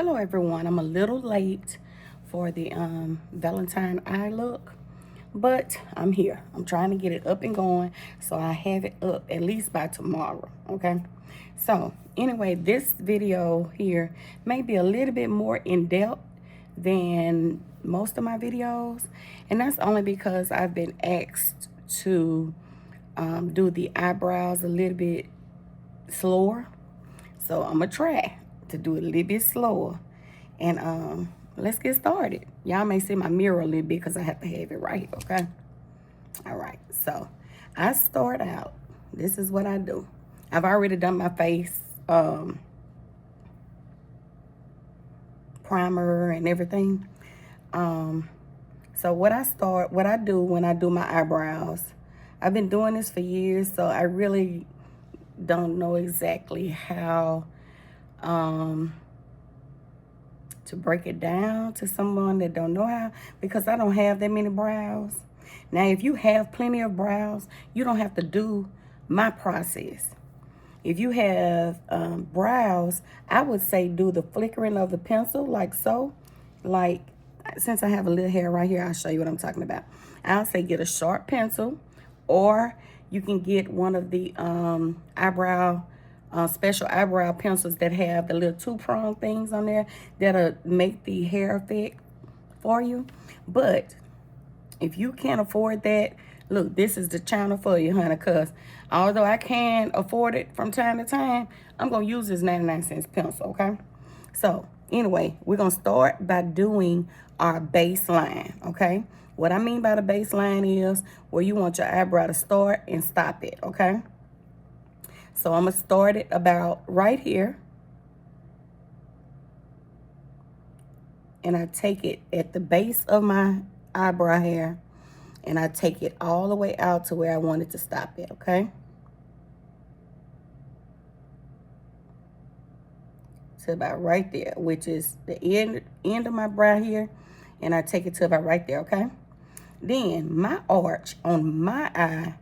Hello everyone, I'm a little late for the Valentine eye look, but I'm here. I'm trying to get it up and going so I have it up at least by tomorrow, okay? So anyway, this video here may be a little bit more in-depth than most of my videos, and that's only because I've been asked to do the eyebrows a little bit slower. So I'm gonna try to do it a little bit slower. And let's get started. Y'all may see my mirror a little bit because I have to have it right, okay? All right, so I start out. This is what I do. I've already done my face primer and everything. So what I do when I do my eyebrows, I've been doing this for years, so I really don't know exactly how to break it down to someone that don't know how, because I don't have that many brows. Now, if you have plenty of brows, you don't have to do my process. If you have brows, I would say do the flickering of the pencil like so. Like, since I have a little hair right here, I'll show you what I'm talking about. I'll say get a sharp pencil, or you can get one of the special eyebrow pencils that have the little two-prong things on there that'll make the hair effect for you. But if you can't afford that, look, this is the channel for you, honey, because although I can afford it from time to time, I'm going to use this 99-cent pencil, okay? So anyway, we're going to start by doing our baseline, okay? What I mean by the baseline is where you want your eyebrow to start and stop it, okay? So I'm going to start it about right here. And I take it at the base of my eyebrow hair. And I take it all the way out to where I want it to stop it, okay? To about right there, which is the end of my brow here. And I take it to about right there, okay? Then my arch on my eye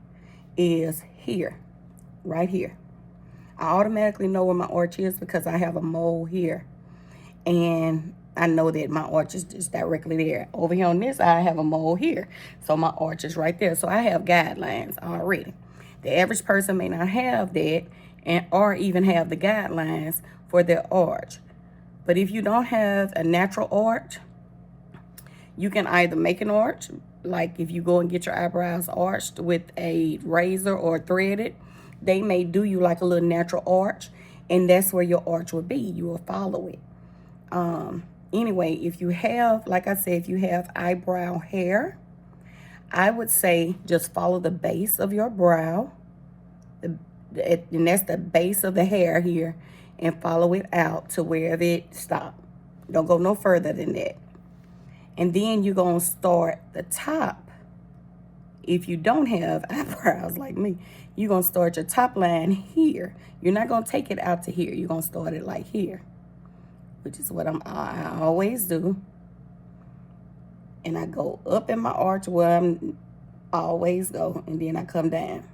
is here, right here. I automatically know where my arch is because I have a mole here. And I know that my arch is just directly there. Over here on this eye, I have a mole here. So my arch is right there. So I have guidelines already. The average person may not have that or even have the guidelines for their arch. But if you don't have a natural arch, you can either make an arch, like if you go and get your eyebrows arched with a razor or threaded, they may do you like a little natural arch, and that's where your arch will be. You will follow it. Anyway, if you have, like I said, if you have eyebrow hair, I would say just follow the base of your brow, and that's the base of the hair here, and follow it out to wherever it stops. Don't go no further than that. And then you're going to start the top. If you don't have eyebrows like me, you're going to start your top line here. You're not going to take it out to here. You're going to start it like here, which is what I always do. And I go up in my arch where I'm always go, and then I come down.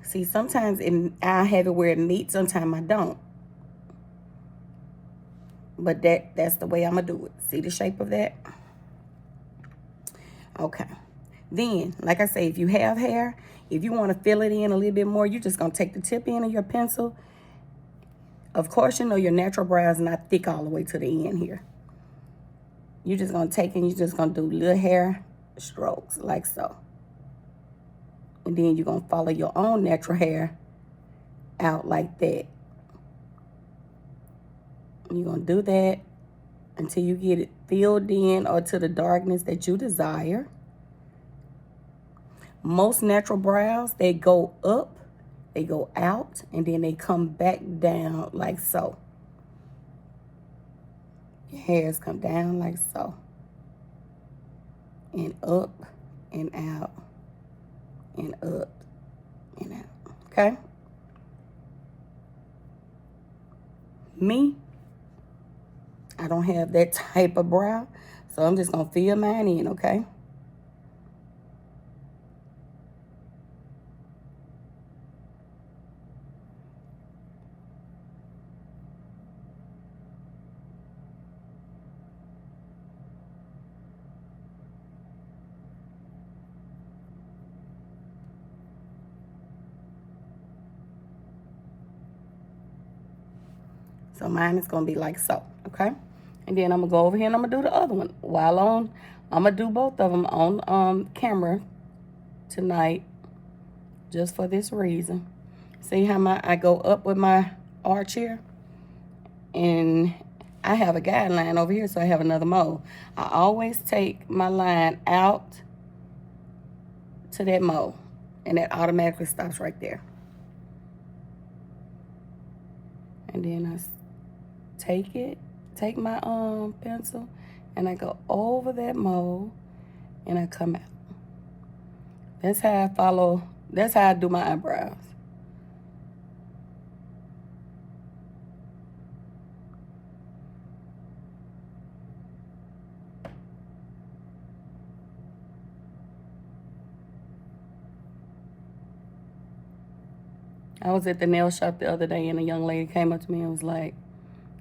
See, sometimes I have it where it meets, sometimes I don't. But that's the way I'm going to do it. See the shape of that? Okay. Then, like I say, if you have hair, if you want to fill it in a little bit more, you're just going to take the tip end of your pencil. Of course, you know your natural brow is not thick all the way to the end here. You're just going to take it and you're just going to do little hair strokes like so. And then you're going to follow your own natural hair out like that. You're going to do that until you get it filled in or to the darkness that you desire. Most natural brows, they go up, they go out, and then they come back down like so. Your hairs come down like so. And up and out and up and out, okay? Me, I don't have that type of brow, so I'm just going to fill mine in, okay? So mine is going to be like so, okay? And then I'm going to go over here and I'm going to do the other one. I'm going to do both of them on camera tonight, just for this reason. See how I go up with my arch here? And I have a guideline over here, so I have another mole. I always take my line out to that mole, and that automatically stops right there. And then I take my pencil, and I go over that mole, and I come out. That's how I do my eyebrows. I was at the nail shop the other day, and a young lady came up to me and was like,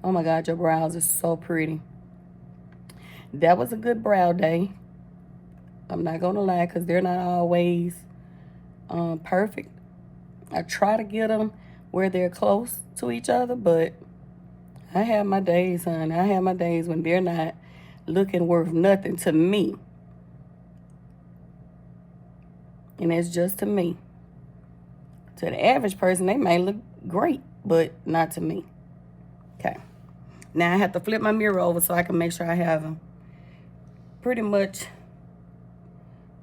"Oh my God, your brows are so pretty." That was a good brow day. I'm not gonna lie, because they're not always perfect. I try to get them where they're close to each other, but I have my days, honey. I have my days when they're not looking worth nothing to me. And it's just to me. To the average person, they may look great, but not to me. Okay. Now I have to flip my mirror over so I can make sure I have them pretty much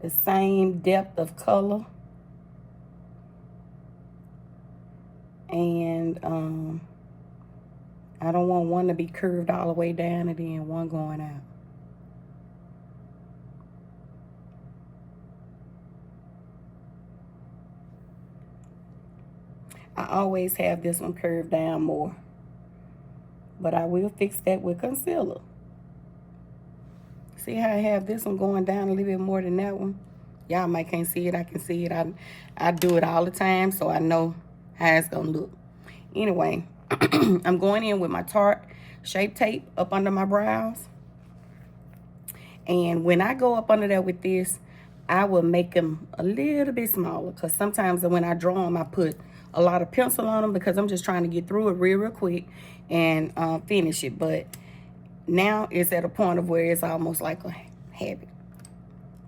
the same depth of color. And I don't want one to be curved all the way down and then one going out. I always have this one curved down more, but I will fix that with concealer. See how I have this one going down a little bit more than that one? Y'all might can't see it. I can see it. I do it all the time, so I know how it's gonna look. Anyway, I'm going in with my Tarte Shape Tape up under my brows. And when I go up under there with this, I will make them a little bit smaller, because sometimes when I draw them, I put a lot of pencil on them because I'm just trying to get through it real quick and finish it. But now it's at a point of where it's almost like a habit.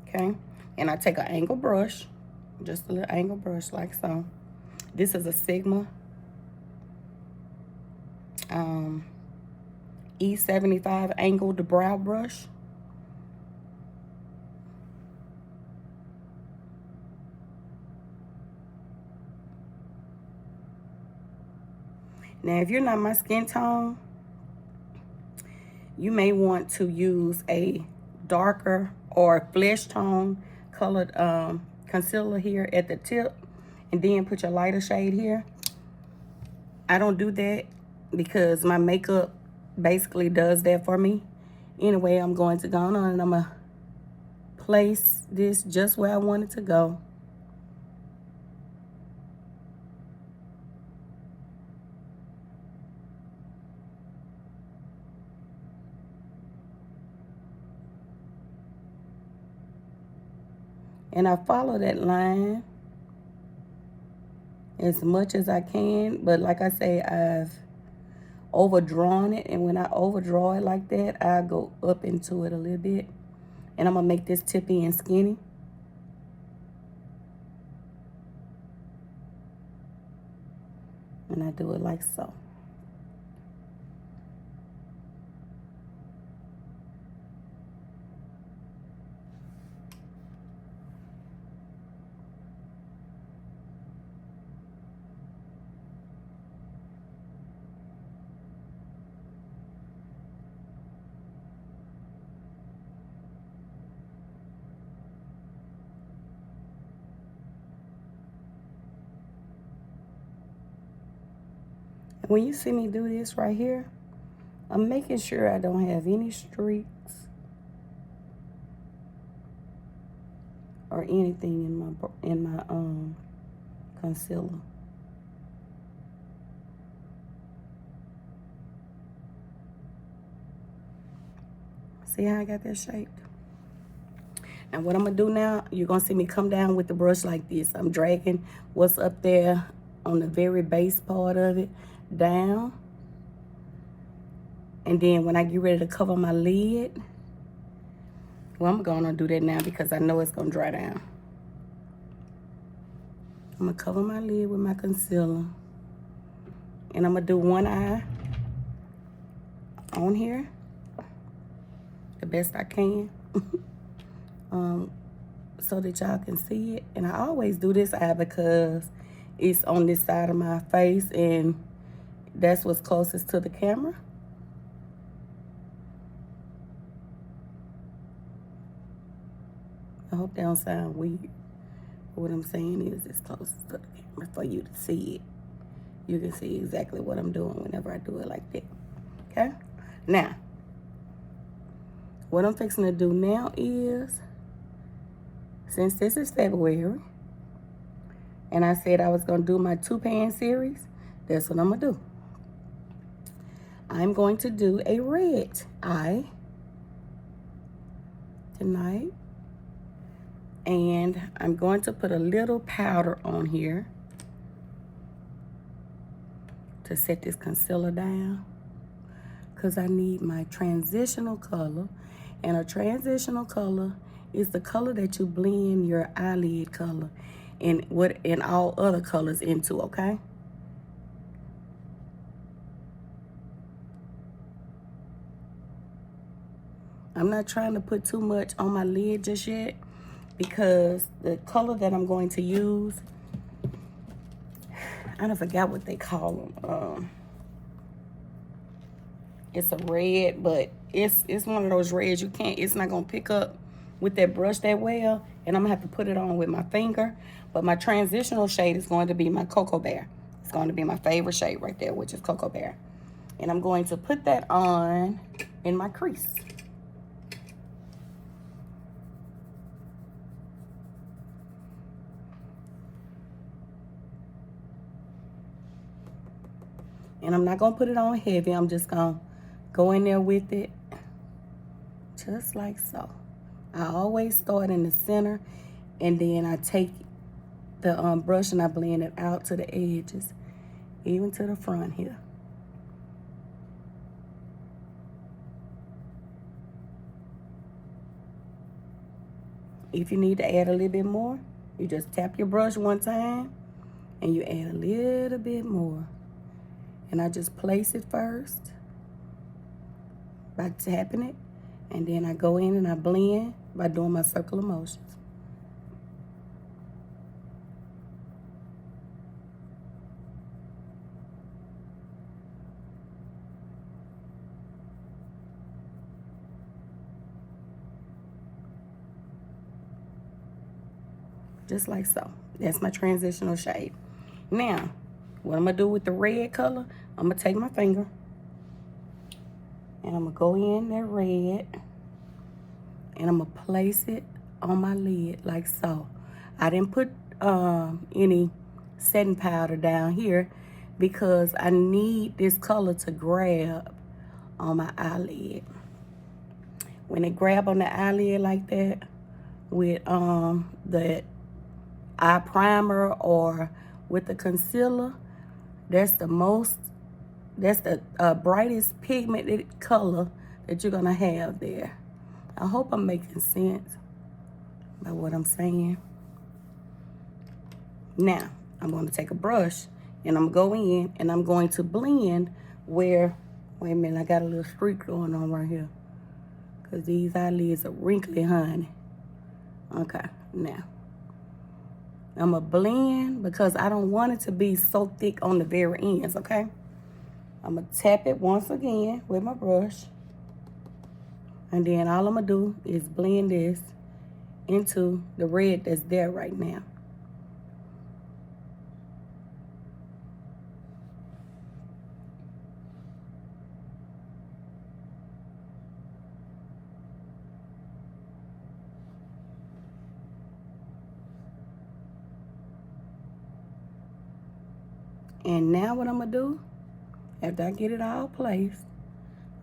Okay? And I take an angle brush, just a little angle brush like so. This is a Sigma E75 angled brow brush. Now, if you're not my skin tone, you may want to use a darker or flesh tone colored concealer here at the tip, and then put your lighter shade here. I don't do that because my makeup basically does that for me. Anyway, I'm going to go on and I'm going to place this just where I want it to go. And I follow that line as much as I can. But like I say, I've overdrawn it. And when I overdraw it like that, I go up into it a little bit. And I'm going to make this tip end skinny. And I do it like so. When you see me do this right here, I'm making sure I don't have any streaks or anything in my concealer. See how I got that shaped? And what I'm gonna do now, you're gonna see me come down with the brush like this. I'm dragging what's up there on the very base part of it down, And then when I get ready to cover my lid, well, I'm gonna do that now because I know it's gonna dry down. I'm gonna cover my lid with my concealer. And I'm gonna do one eye on here the best I can. So that y'all can see it. And I always do this eye because it's on this side of my face and that's what's closest to the camera. I hope that don't sound weird. What I'm saying is it's closest to the camera for you to see it. You can see exactly what I'm doing whenever I do it like that. Okay? Now, what I'm fixing to do now is, since this is February, and I said I was going to do my 2-pan series, that's what I'm going to do. I'm going to do a red eye tonight. And I'm going to put a little powder on here to set this concealer down, because I need my transitional color. And a transitional color is the color that you blend your eyelid color and all other colors into, okay? I'm not trying to put too much on my lid just yet because the color that I'm going to use, I don't forget what they call them. It's a red, but it's one of those reds it's not gonna pick up with that brush that well, and I'm gonna have to put it on with my finger. But my transitional shade is going to be my Cocoa Bear. It's going to be my favorite shade right there, which is Cocoa Bear. And I'm going to put that on in my crease. And I'm not gonna put it on heavy. I'm just gonna go in there with it, just like so. I always start in the center, and then I take the brush and I blend it out to the edges, even to the front here. If you need to add a little bit more, you just tap your brush one time, and you add a little bit more. And I just place it first by tapping it, and then I go in and I blend by doing my circular motions. Just like so. That's my transitional shade. Now, what I'm gonna do with the red color, I'm gonna take my finger and I'm gonna go in that red and I'm gonna place it on my lid like so. I didn't put any setting powder down here because I need this color to grab on my eyelid. When it grab on the eyelid like that with the eye primer or with the concealer, that's the brightest pigmented color that you're gonna have there. I hope I'm making sense by what I'm saying. Now, I'm gonna take a brush and I'm going in and I'm going to blend where, wait a minute, I got a little streak going on right here, because these eyelids are wrinkly, honey. Okay, now, I'm gonna blend because I don't want it to be so thick on the very ends, okay? I'm gonna tap it once again with my brush. And then all I'm gonna do is blend this into the red that's there right now. And now what I'm gonna do, after I get it all placed,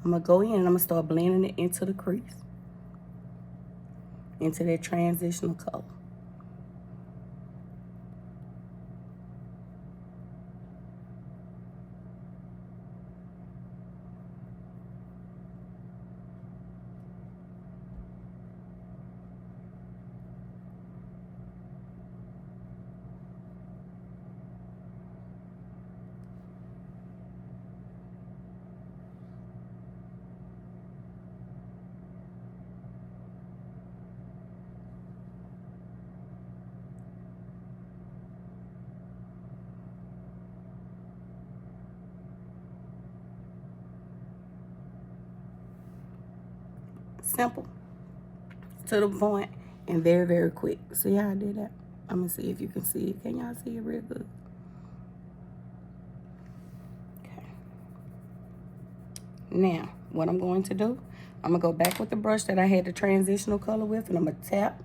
I'm gonna go in and I'm gonna start blending it into the crease, into that transitional color. Simple, to the point, and very, very quick. See how I did that? I'm gonna see if you can see it. Can y'all see it real good? Okay. Now, what I'm going to do, I'm gonna go back with the brush that I had the transitional color with, and I'm gonna tap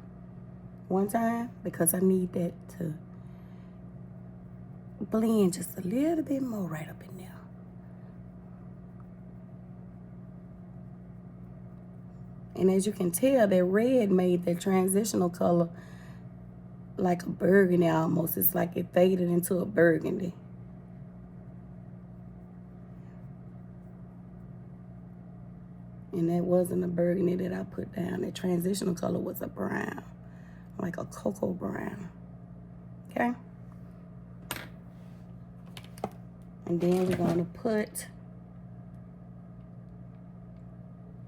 one time because I need that to blend just a little bit more right up in there. And as you can tell, that red made that transitional color like a burgundy almost. It's like it faded into a burgundy. And that wasn't a burgundy that I put down. The transitional color was a brown, like a cocoa brown. Okay? And then we're gonna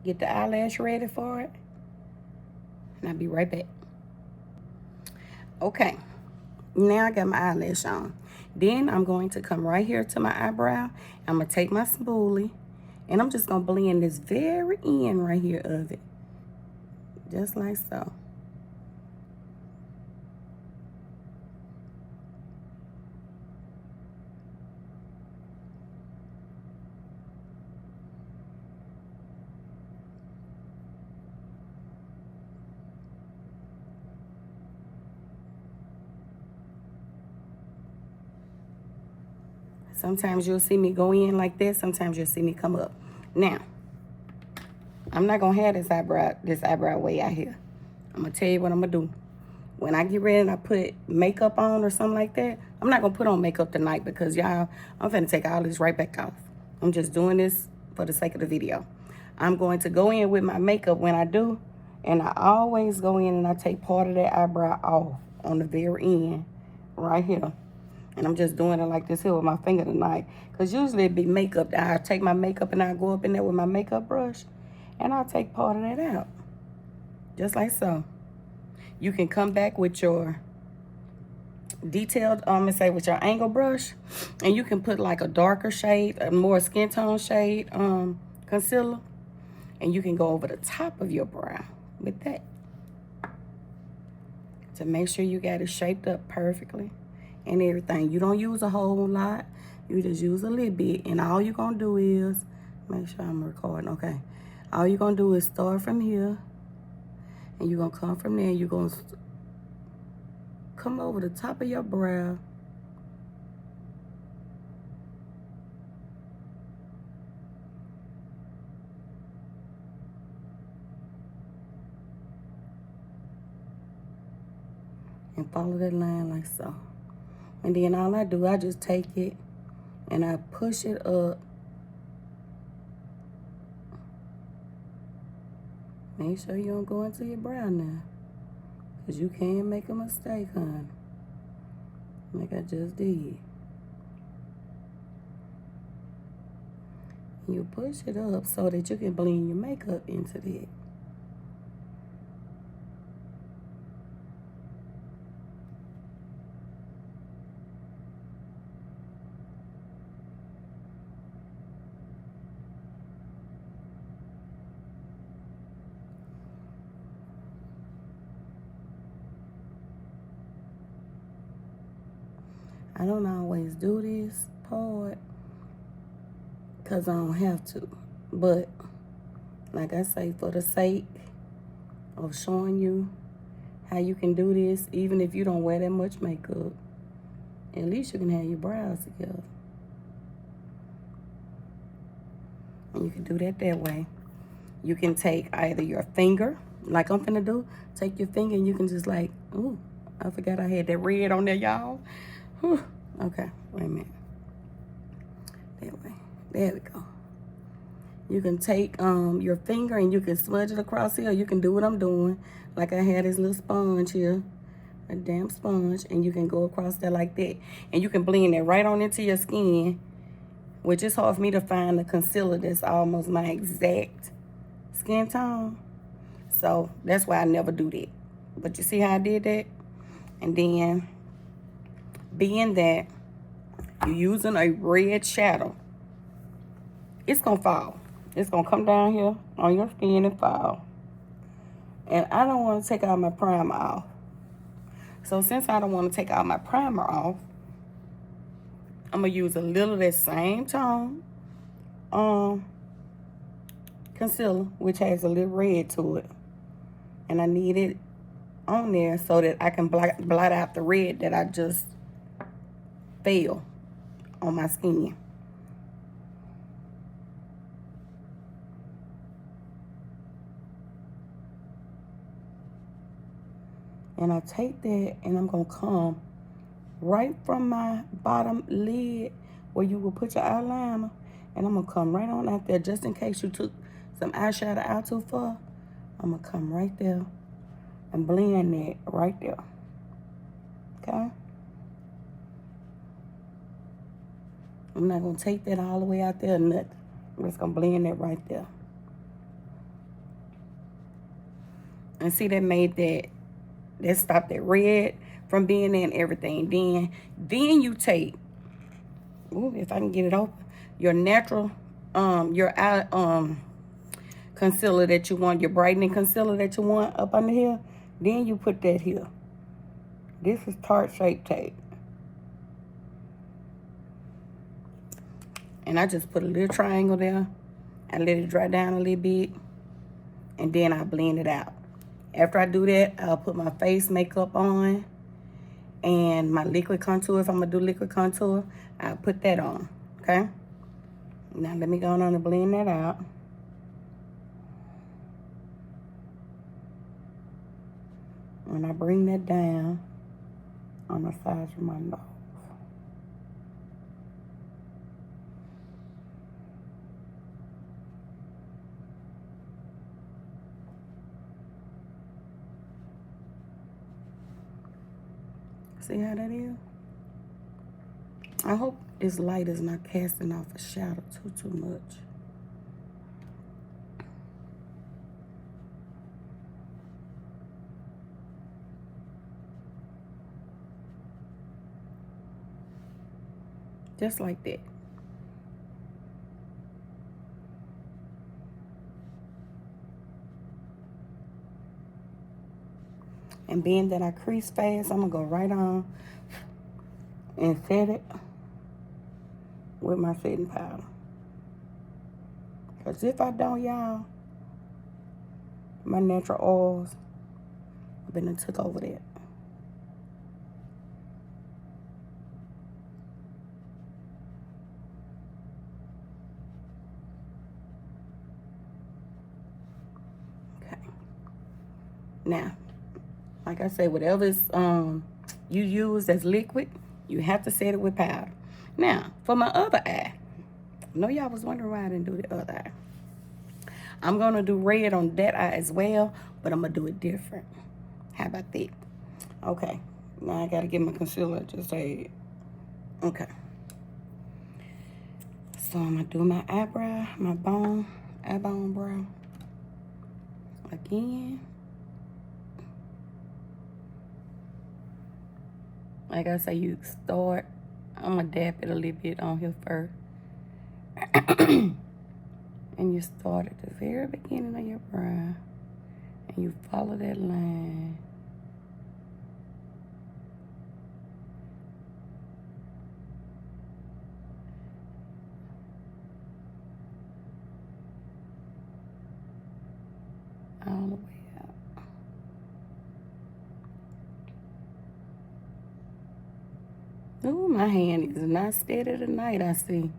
get the eyelash ready for it. And I'll be right back. Okay, now I got my eyelash on. Then I'm going to come right here to my eyebrow. I'm gonna take my spoolie, and I'm just gonna blend this very end right here of it. Just like so. Sometimes you'll see me go in like this. Sometimes you'll see me come up. Now, I'm not going to have this eyebrow way out here. I'm going to tell you what I'm going to do. When I get ready and I put makeup on or something like that, I'm not going to put on makeup tonight because, y'all, I'm finna take all this right back off. I'm just doing this for the sake of the video. I'm going to go in with my makeup when I do, and I always go in and I take part of that eyebrow off on the very end right here. And I'm just doing it like this here with my finger tonight. Because usually it'd be makeup. I take my makeup and I go up in there with my makeup brush. And I'll take part of that out. Just like so. You can come back with your detailed, with your angle brush. And you can put like a darker shade, a more skin tone shade concealer. And you can go over the top of your brow with that. To make sure you got it shaped up perfectly. And everything. You don't use a whole lot. You just use a little bit. And all you're going to do is, make sure I'm recording, okay. All you're going to do is start from here. And you're going to come from there. You're going to come over the top of your brow. And follow that line like so. And then all I do, I just take it and I push it up. Make sure you don't go into your brow now. Because you can make a mistake, honey. Like I just did. You push it up so that you can blend your makeup into that. I don't always do this part because I don't have to. But, like I say, for the sake of showing you how you can do this, even if you don't wear that much makeup, at least you can have your brows together. And you can do that way. You can take either your finger, like I'm finna do, take your finger and you can just like, ooh, I forgot I had that red on there, y'all. Okay, wait a minute. That way. There we go. You can take your finger and you can smudge it across here. You can do what I'm doing. Like I had this little sponge here. A damp sponge. And you can go across there like that. And you can blend it right on into your skin. Which is hard for me to find a concealer that's almost my exact skin tone. So that's why I never do that. But you see how I did that? And then, being that you're using a red shadow, it's going to fall. It's going to come down here on your skin and fall. And I don't want to take all my primer off. So since I don't want to take all my primer off, I'm going to use a little of that same tone concealer, which has a little red to it. And I need it on there so that I can blot out the red that I just feel on my skin. And I take that and I'm going to come right from my bottom lid where you will put your eyeliner. And I'm going to come right on out there just in case you took some eyeshadow out too far. I'm going to come right there and blend that right there. Okay? I'm not going to take that all the way out there or nothing. I'm just going to blend that right there. And see, that made that stopped that red from being there and everything. Then you take, ooh, if I can get it open, your natural, your eye, concealer that you want, your brightening concealer that you want up under here. Then you put that here. This is Tarte Shape Tape. And I just put a little triangle there. I let it dry down a little bit. And then I blend it out. After I do that, I'll put my face makeup on. And my liquid contour, if I'm going to do liquid contour, I'll put that on. Okay? Now let me go on and blend that out. And I bring that down on the sides of my nose. See how that is? I hope this light is not casting off a shadow too much. Just like that. And being that I crease fast, I'm going to go right on and set it with my setting powder. Because if I don't, y'all, my natural oils, I've been took over that. Okay. Now, like I said, whatever is, you use as liquid, you have to set it with powder. Now, for my other eye, I know y'all was wondering why I didn't do the other eye. I'm going to do red on that eye as well, but I'm going to do it different. How about that? Okay. Now I got to get my concealer just a. Okay. So I'm going to do my eyebrow, my eyebrow brow. Again. Like I say, you start. I'm going to dab it a little bit on here first. And you start at the very beginning of your brow. And you follow that line. All the way out. Ooh, my hand is not steady tonight, I see.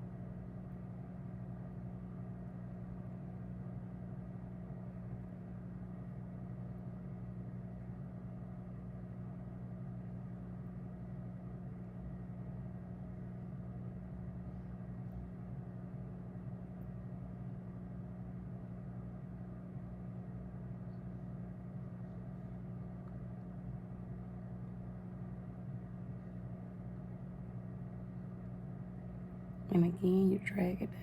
And again, you drag it down.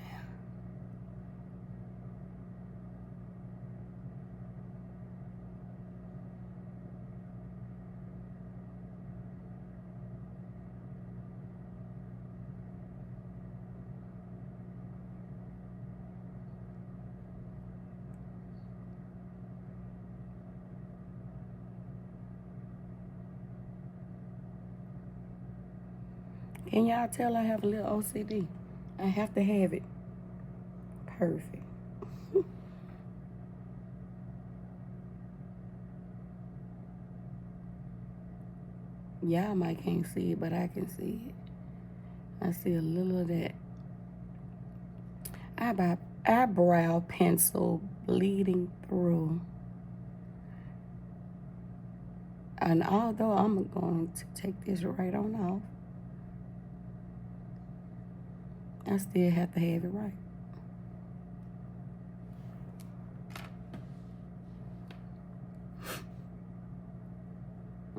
Can y'all tell I have a little OCD? I have to have it perfect. Y'all might can't see it, but I can see it. I see a little of that eyebrow pencil bleeding through. And although I'm going to take this right on off, I still have to have it right.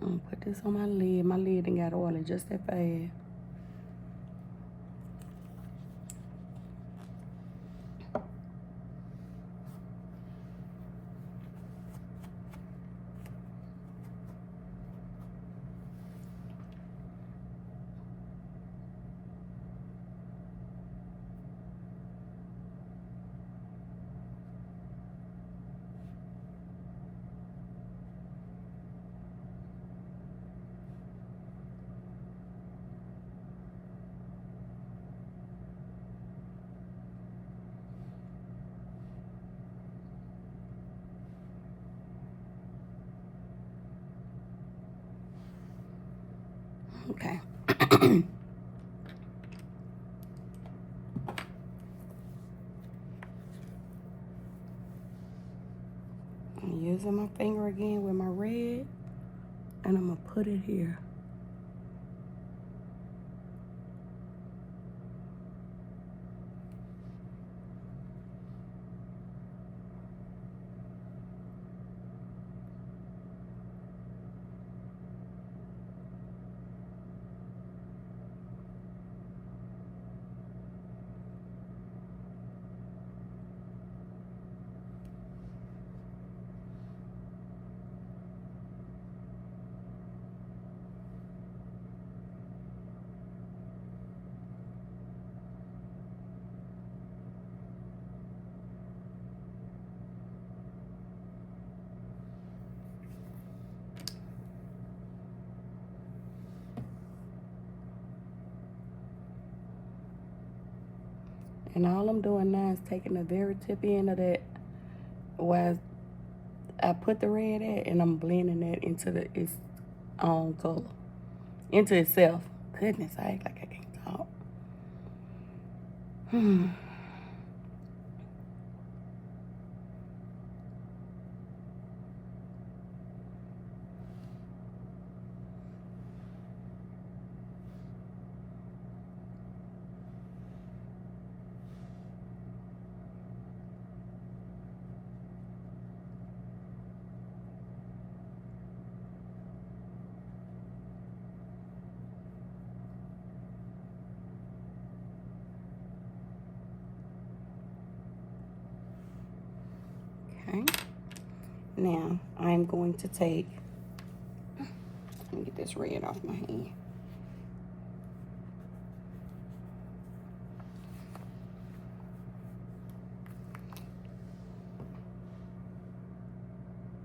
I'm gonna put this on my lid. My lid ain't got oil just that fast. Okay. I'm using my finger again with my red, and I'm gonna put it here. And all I'm doing now is taking the very tip end of that where I put the red at, and I'm blending that into its own color, into itself. Goodness, I act like I can't talk. Okay. Now I'm going to take. Let me get this red off my hand.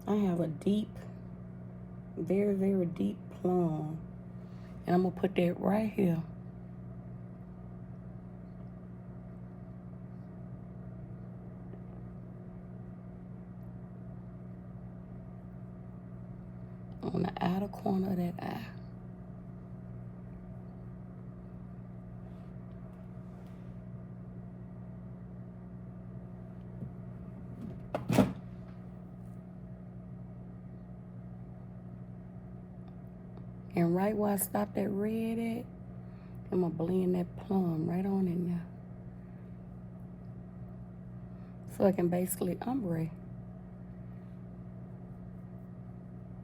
I have a deep, very, very deep plum. And I'm going to put that right here. On the outer corner of that eye. And right where I stopped that red at, I'm going to blend that plum right on in there. So I can basically ombre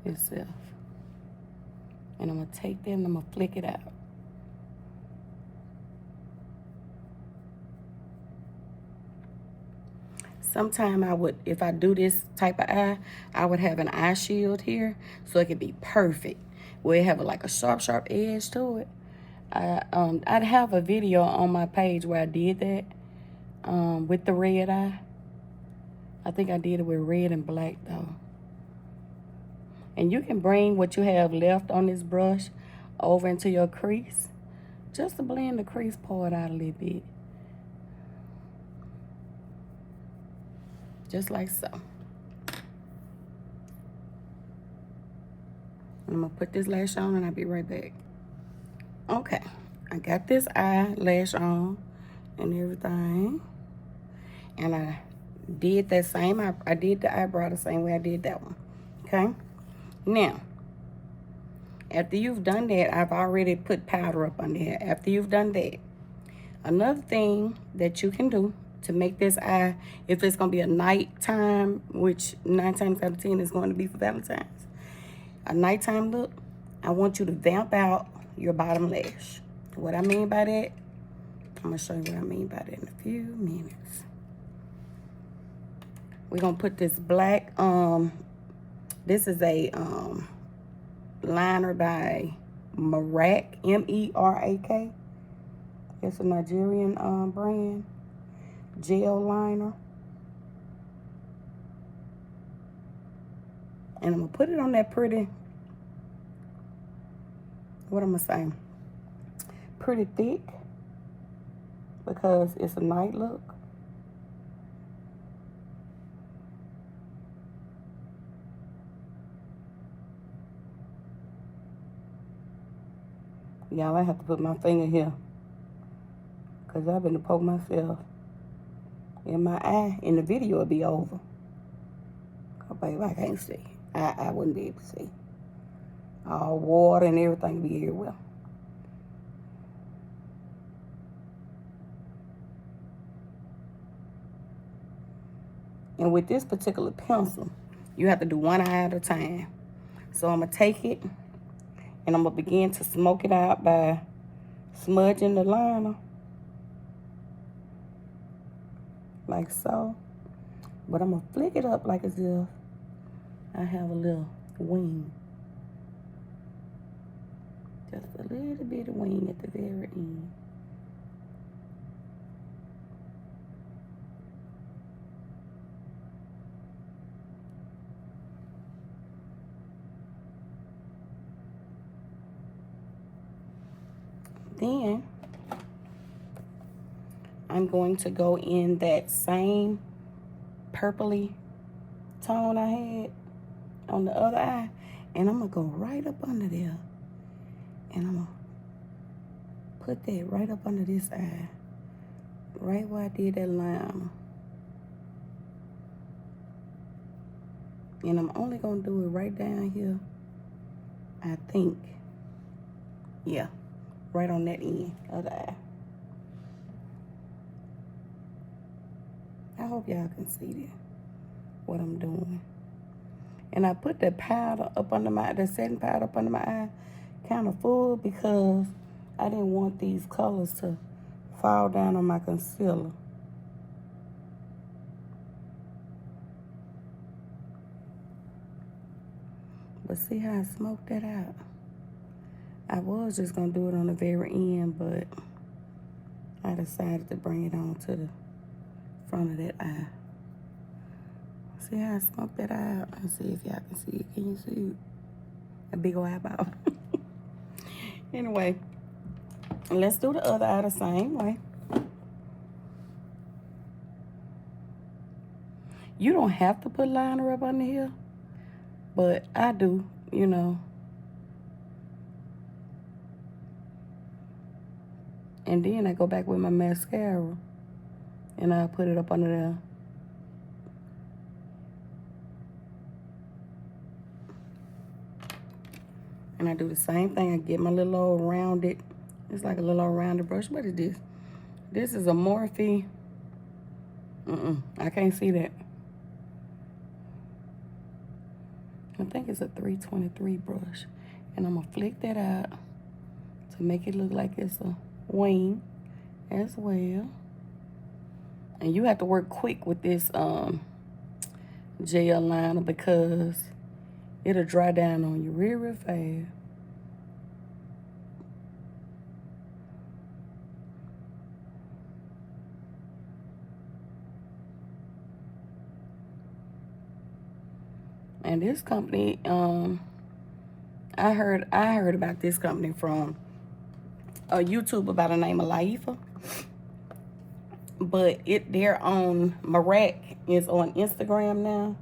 itself. And I'm going to take that and I'm going to flick it out. Sometime I would, if I do this type of eye, I would have an eye shield here so it could be perfect. Where it have like a sharp, sharp edge to it. I'd have a video on my page where I did that with the red eye. I think I did it with red and black though. And you can bring what you have left on this brush over into your crease. just to blend the crease part out a little bit. Just like so. I'm gonna put this lash on and I'll be right back. Okay, I got this eyelash on and everything. And I did that same, I did the eyebrow the same way I did that one. Okay, now, after you've done that, I've already put powder up on there. After you've done that, another thing that you can do to make this eye, if it's gonna be a nighttime, which 9 times out of 10 is going to be for Valentine's, a nighttime look, I want you to vamp out your bottom lash. What I mean by that, I'm gonna show you what I mean by that in a few minutes. We're gonna put this black, this is a liner by Merak, M-E-R-A-K. It's a Nigerian brand, gel liner. And I'm gonna put it on that pretty, what am I saying? Pretty thick, because it's a night look. Y'all, I have to put my finger here, because I've been to poke myself in my eye. In the video, it'll be over. Oh, baby, I can't see. I wouldn't be able to see. All water and everything be everywhere. And with this particular pencil, you have to do one eye at a time. So I'm going to take it, and I'm going to begin to smoke it out by smudging the liner. Like so. But I'm going to flick it up like as if I have a little wing. Just a little bit of wing at the very end. Then I'm going to go in that same purpley tone I had on the other eye, and I'm gonna go right up under there, and I'm gonna put that right up under this eye, right where I did that line. And I'm only gonna do it right down here, I think. Yeah, right on that end of the eye. I hope y'all can see that, what I'm doing. And I put the powder up under my, the setting powder up under my eye kind of full, because I didn't want these colors to fall down on my concealer. But see how I smoked that out? I was just gonna do it on the very end, but I decided to bring it on to the front of that eye. See how I smoked that out? Let's see if y'all can see it. Can you see it? A big old eyeball. Anyway, let's do the other eye the same way. You don't have to put liner up under here, but I do, you know. And then I go back with my mascara, and I put it up under there. And I do the same thing. I get my little old rounded, it's like a little old rounded brush. What is this? This is a Morphe. I can't see that. I think it's a 323 brush. And I'm gonna flick that out to make it look like it's a wing as well. And you have to work quick with this gel liner, because it'll dry down on you real, real fast. And this company, I heard about this company from a YouTuber by the name of Laifa. But they're on Marac is on Instagram now.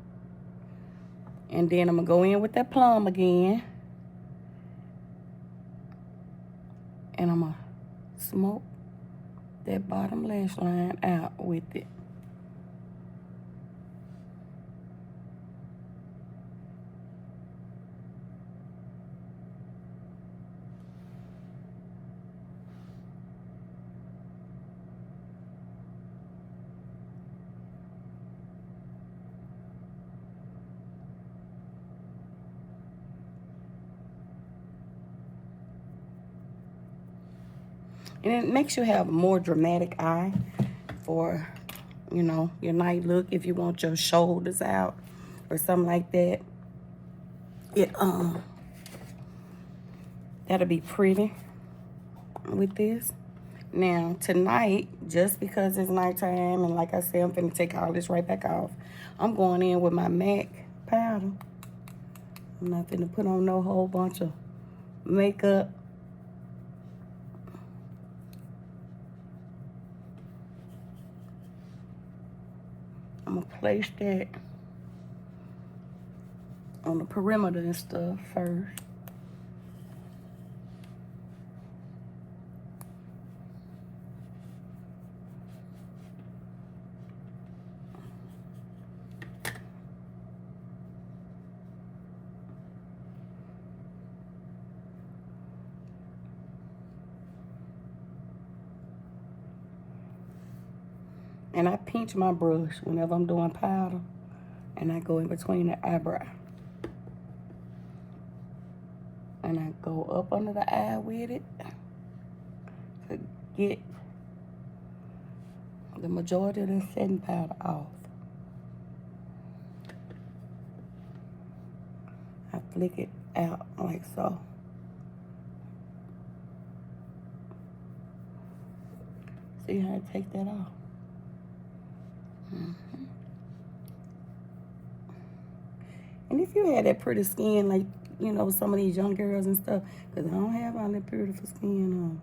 And then I'm gonna go in with that plum again. And I'm gonna smoke that bottom lash line out with it. And it makes you have a more dramatic eye for, you know, your night look. If you want your shoulders out or something like that, that'll be pretty with this. Now, tonight, just because it's nighttime, and like I said, I'm finna take all this right back off, I'm going in with my MAC powder. I'm not finna put on no whole bunch of makeup. I'm gonna place that on the perimeter and stuff first. And I pinch my brush whenever I'm doing powder. And I go in between the eyebrow. And I go up under the eye with it to get the majority of the setting powder off. I flick it out like so. See how I take that off? And if you had that pretty skin, like, you know, some of these young girls and stuff, because I don't have all that beautiful skin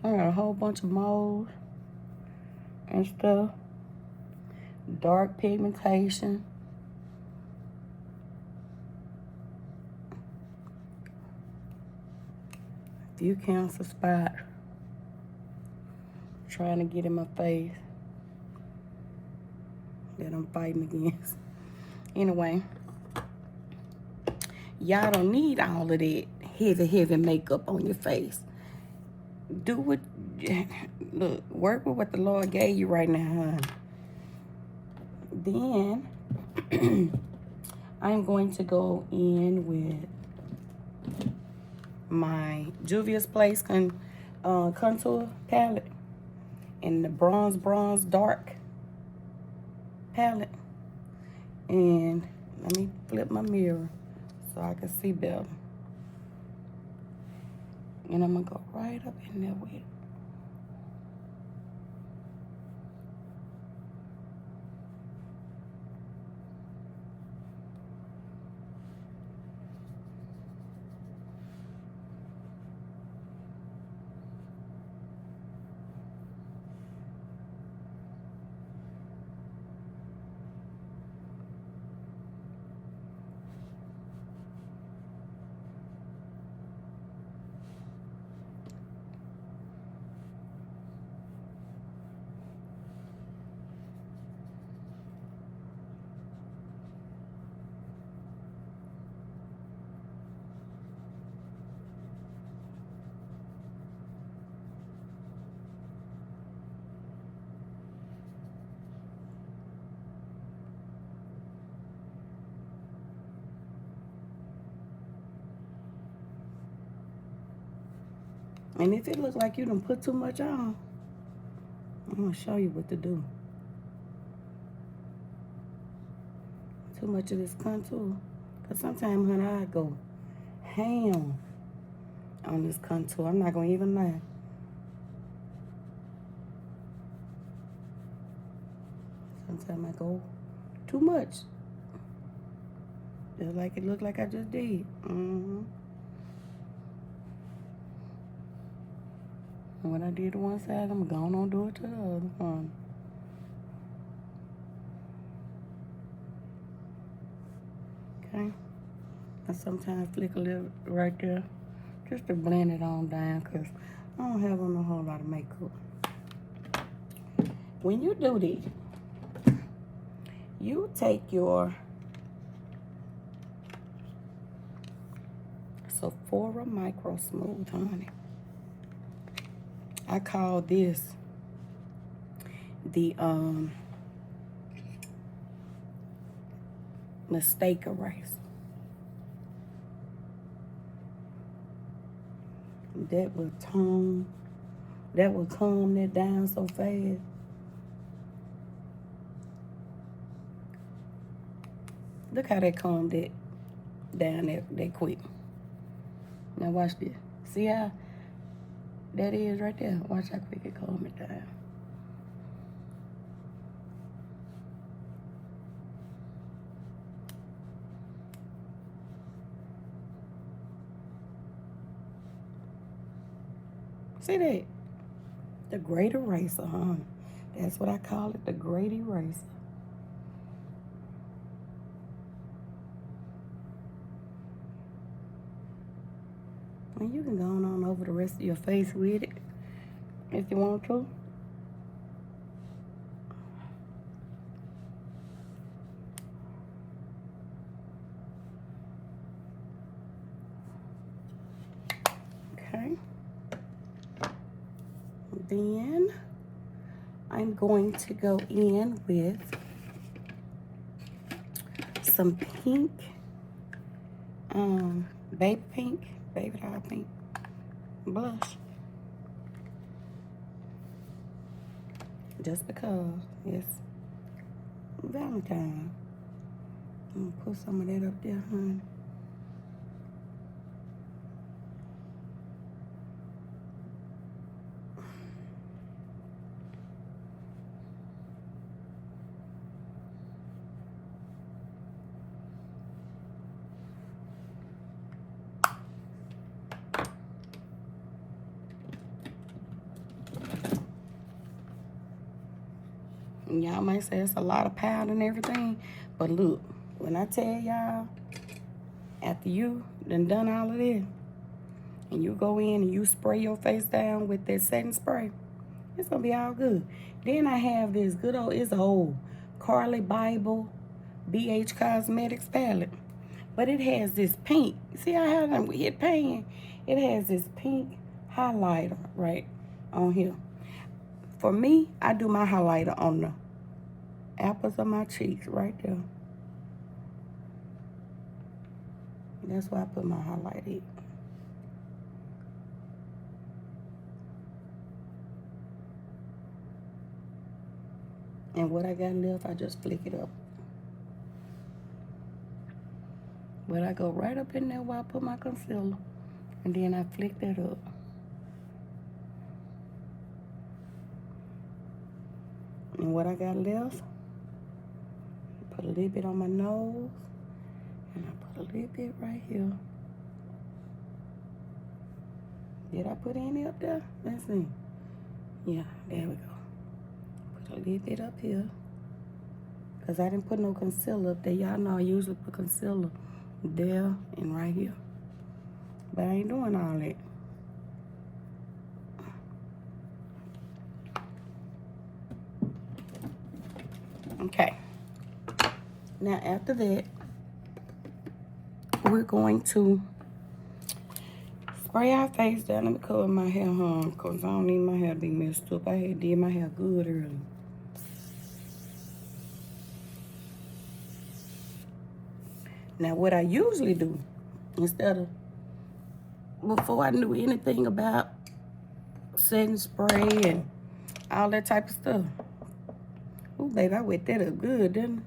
on. I got a whole bunch of moles and stuff. Dark pigmentation. A few cancer spots. Trying to get in my face that I'm fighting against. Anyway, y'all don't need all of that heavy makeup on your face. Do what, look, work with what the Lord gave you right now, honey. Then, I'm going to go in with my Juvia's Place contour palette in the bronze dark palette. And let me flip my mirror so I can see better. And I'm gonna go right up in there with it. And if it looks like you done put too much on, I'm gonna show you what to do. Too much of this contour. Because sometimes, honey, I go ham on this contour. I'm not gonna even lie. Sometimes I go too much. Just like it looked like I just did. And when I did to one side, I'm going to do it to the other one. Okay. I sometimes flick a little right there just to blend it on down because I don't have on a whole lot of makeup. When you do this, you take your Sephora Micro Smooth, honey. I call this the mistake eraser. That will calm that down so fast. Look how they calmed it down that quick. Now watch this. See how that is right there? Watch how quick it calm it down. See that? The great eraser, huh? That's what I call it, the great eraser. And you can go on over the rest of your face with it if you want to. Okay. Then I'm going to go in with some pink, baby doll pink blush. Just because it's Valentine. I'm gonna put some of that up there, honey. Y'all might say it's a lot of powder and everything, but look, when I tell y'all, after you done all of this, and you go in and you spray your face down with that setting spray, it's gonna be all good. Then I have this good old, it's old, Carly Bible BH Cosmetics palette, but it has this pink. See how I have them hit pan? It has this pink highlighter right on here. For me, I do my highlighter on the apples of my cheeks right there. That's why I put my highlight in. And what I got left, I just flick it up. But I go right up in there where I put my concealer. And then I flick that up. And what I got left, put a little bit on my nose. And I put a little bit right here. Did I put any up there? Let's see. Yeah, there we go. Put a little bit up here. Because I didn't put no concealer up there. Y'all know I usually put concealer there and right here. But I ain't doing all that. Okay. Now after that, we're going to spray our face down. Let me cover my hair, because I don't need my hair to be messed up. I had did my hair good earlier. Now what I usually do, instead of, before I knew anything about setting spray and all that type of stuff. Ooh, babe, I wet that up good, didn't I?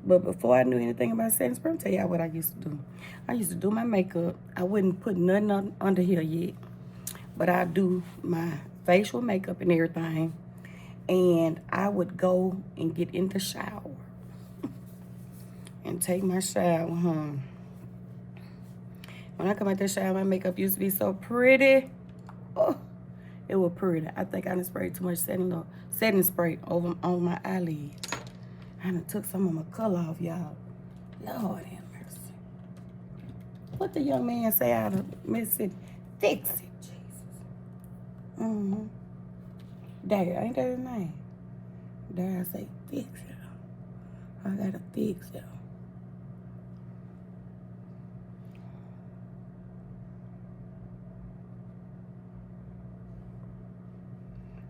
But before I knew anything about setting spray, I'll tell y'all what I used to do. I used to do my makeup. I wouldn't put nothing under here yet. But I do my facial makeup and everything. And I would go and get in the shower. And take my shower, When I come out the shower, my makeup used to be so pretty. Oh, It was pretty. I think I done sprayed too much setting spray over on my eyelids. I done took some of my color off, y'all. Lord have mercy. What the young man say out of Mississippi? Fix it, Jesus. Mm-hmm. Dare, ain't that his name? Dare I say, fix it. I gotta fix it.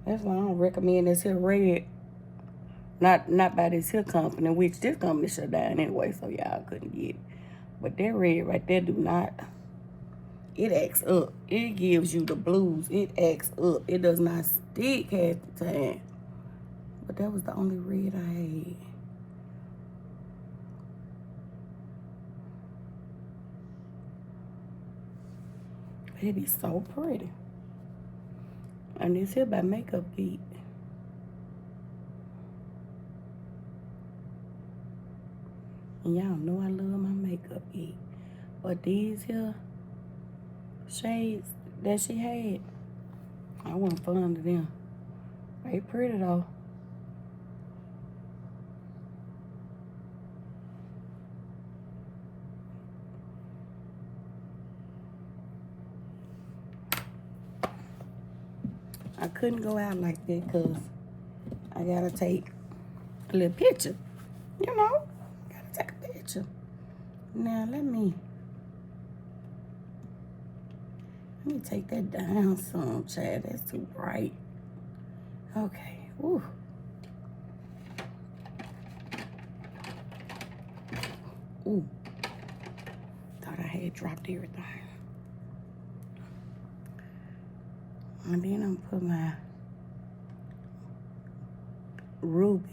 That's why I don't recommend this here red. Not by this here company, which this company shut down anyway, so y'all couldn't get it. But that red right there do not. It acts up. It gives you the blues. It acts up. It does not stick half the time. But that was the only red I had. It be so pretty. And this here by Makeup Geek. And y'all know I love my Makeup Geek. But these here shades that she had, I wasn't fond of them. They pretty though. I couldn't go out like that because I gotta take a little picture. You know, gotta take a picture. Now let me take that down some, Chad. That's too bright. Okay. Woo. Ooh. Thought I had dropped everything. And then I'm put my ruby.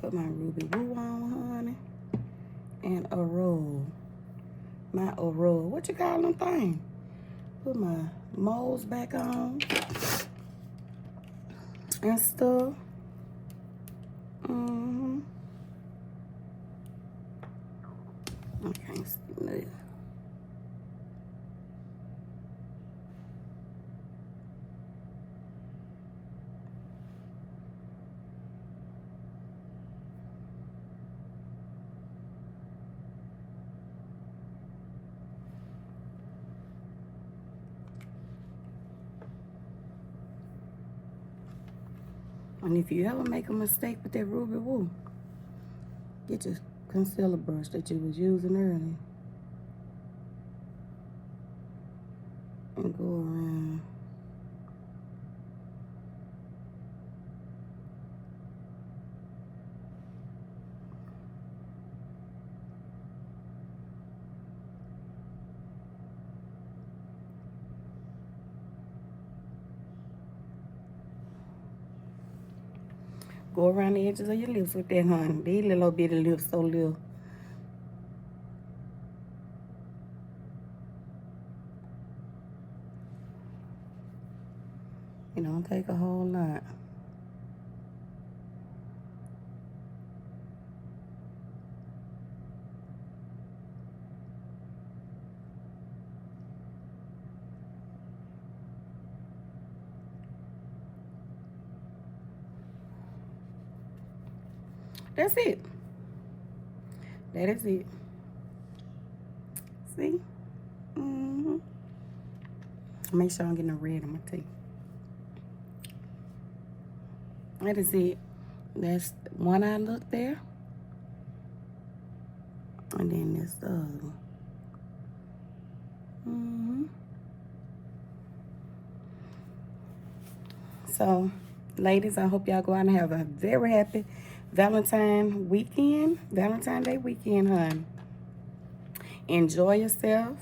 Put my ruby woo on, honey. And a roll. My roll. What you call them thing? Put my moles back on. And stuff. Mm-hmm. I can't see nothing. And if you ever make a mistake with that ruby woo, get your concealer brush that you was using earlier and go around. Go around the edges of your lips with that, honey. These little bitty lips so little. It don't take a whole lot. That's it. That is it. See? Mm-hmm. Make sure I'm getting a red on my teeth. That is it. That's one eye look there. And then this other one. Mm-hmm. So, ladies, I hope y'all go out and have a very happy Valentine weekend. Valentine Day weekend, honey. Enjoy yourself.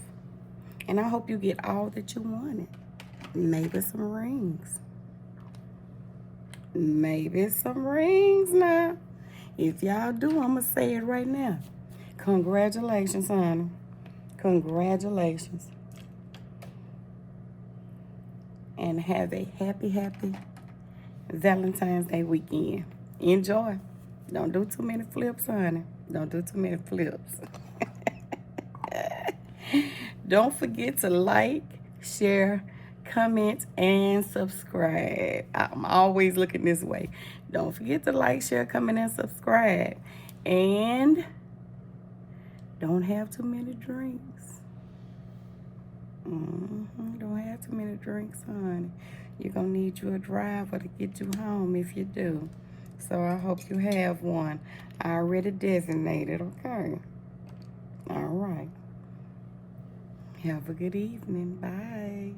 And I hope you get all that you wanted. Maybe some rings. Maybe some rings now. If y'all do, I'm going to say it right now. Congratulations, honey. Congratulations. And have a happy Valentine's Day weekend. Enjoy. Don't do too many flips, honey. Don't do too many flips. Don't forget to like, share, comment, and subscribe. I'm always looking this way. Don't forget to like, share, comment, and subscribe. And don't have too many drinks. Don't have too many drinks, honey. You're going to need you a driver to get you home if you do. So I hope you have one. I already designated, okay? All right. Have a good evening. Bye.